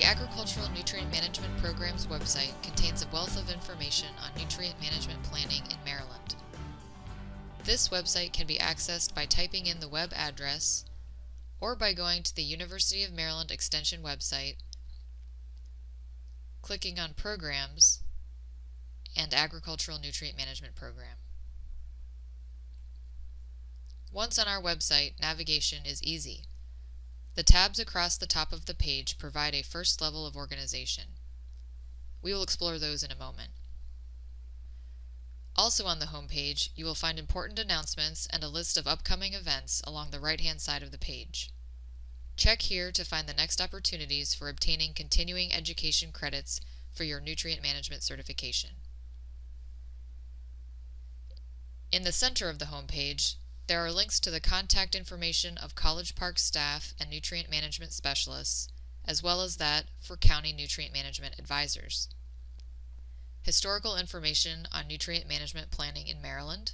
The Agricultural Nutrient Management Program's website contains a wealth of information on nutrient management planning in Maryland. This website can be accessed by typing in the web address or by going to the University of Maryland Extension website, clicking on Programs and Agricultural Nutrient Management Program. Once on our website, navigation is easy. The tabs across the top of the page provide a first level of organization. We will explore those in a moment. Also on the home page, you will find important announcements and a list of upcoming events along the right-hand side of the page. Check here to find the next opportunities for obtaining continuing education credits for your nutrient management certification. In the center of the home page, there are links to the contact information of College Park staff and nutrient management specialists, as well as that for county nutrient management advisors. Historical information on nutrient management planning in Maryland,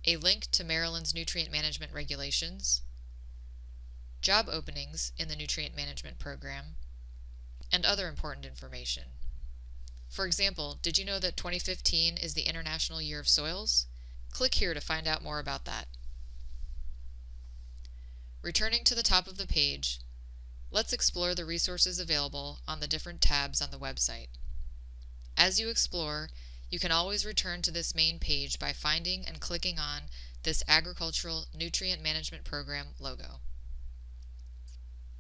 a link to Maryland's nutrient management regulations, job openings in the nutrient management program, and other important information. For example, did you know that 2015 is the International Year of Soils? Click here to find out more about that. Returning to the top of the page, let's explore the resources available on the different tabs on the website. As you explore, you can always return to this main page by finding and clicking on this Agricultural Nutrient Management Program logo.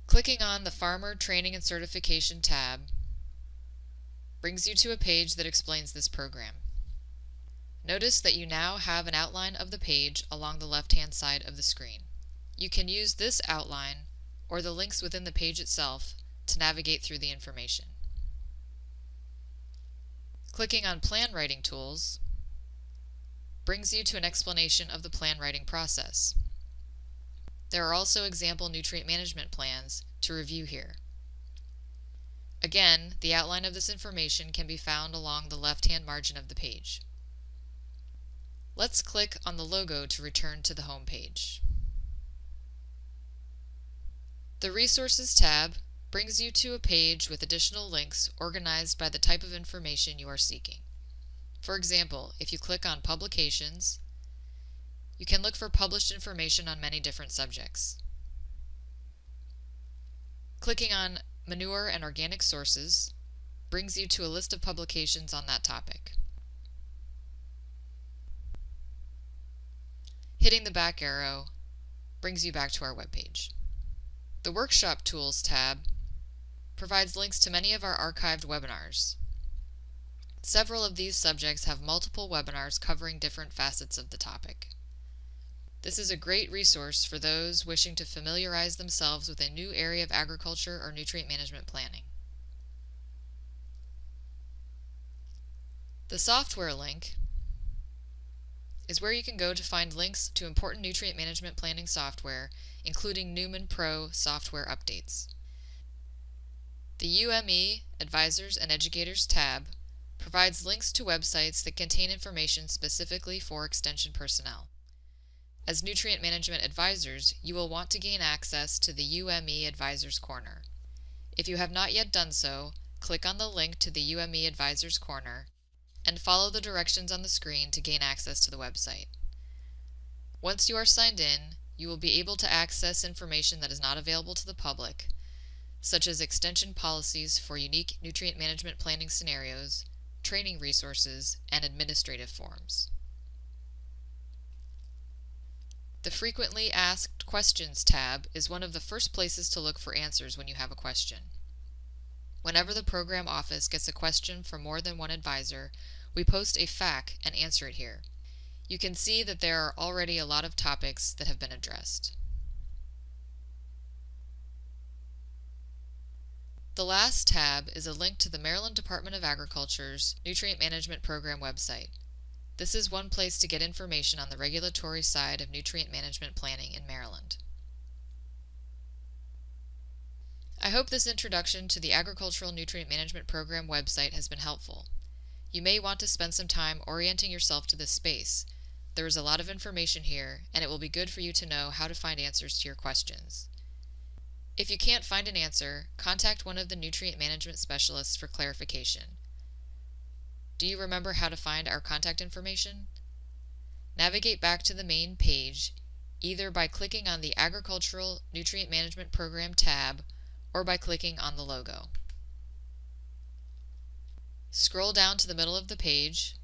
Clicking on the Farmer Training and Certification tab brings you to a page that explains this program. Notice that you now have an outline of the page along the left-hand side of the screen. You can use this outline or the links within the page itself to navigate through the information. Clicking on Plan Writing Tools brings you to an explanation of the plan writing process. There are also example nutrient management plans to review here. Again, the outline of this information can be found along the left-hand margin of the page. Let's click on the logo to return to the home page. The Resources tab brings you to a page with additional links organized by the type of information you are seeking. For example, if you click on Publications, you can look for published information on many different subjects. Clicking on Manure and Organic Sources brings you to a list of publications on that topic. Hitting the back arrow brings you back to our webpage. The Workshop Tools tab provides links to many of our archived webinars. Several of these subjects have multiple webinars covering different facets of the topic. This is a great resource for those wishing to familiarize themselves with a new area of agriculture or nutrient management planning. The Software link is where you can go to find links to important nutrient management planning software, including Newman Pro software updates. The UEM Advisors and Educators tab provides links to websites that contain information specifically for Extension personnel. As nutrient management advisors, you will want to gain access to the UEM Advisors Corner. If you have not yet done so, click on the link to the UEM Advisors Corner and follow the directions on the screen to gain access to the website. Once you are signed in, you will be able to access information that is not available to the public, such as extension policies for unique nutrient management planning scenarios, training resources, and administrative forms. The Frequently Asked Questions tab is one of the first places to look for answers when you have a question. Whenever the program office gets a question from more than one advisor, we post a FAQ and answer it here. You can see that there are already a lot of topics that have been addressed. The last tab is a link to the Maryland Department of Agriculture's Nutrient Management Program website. This is one place to get information on the regulatory side of nutrient management planning in Maryland. I hope this introduction to the Agricultural Nutrient Management Program website has been helpful. You may want to spend some time orienting yourself to this space. There is a lot of information here, and it will be good for you to know how to find answers to your questions. If you can't find an answer, contact one of the nutrient management specialists for clarification. Do you remember how to find our contact information? Navigate back to the main page, either by clicking on the Agricultural Nutrient Management Program tab or by clicking on the logo. Scroll down to the middle of the page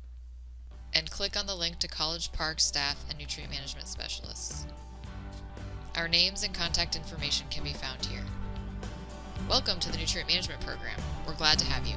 and click on the link to College Park staff and nutrient management specialists. Our names and contact information can be found here. Welcome to the Nutrient Management Program. We're glad to have you.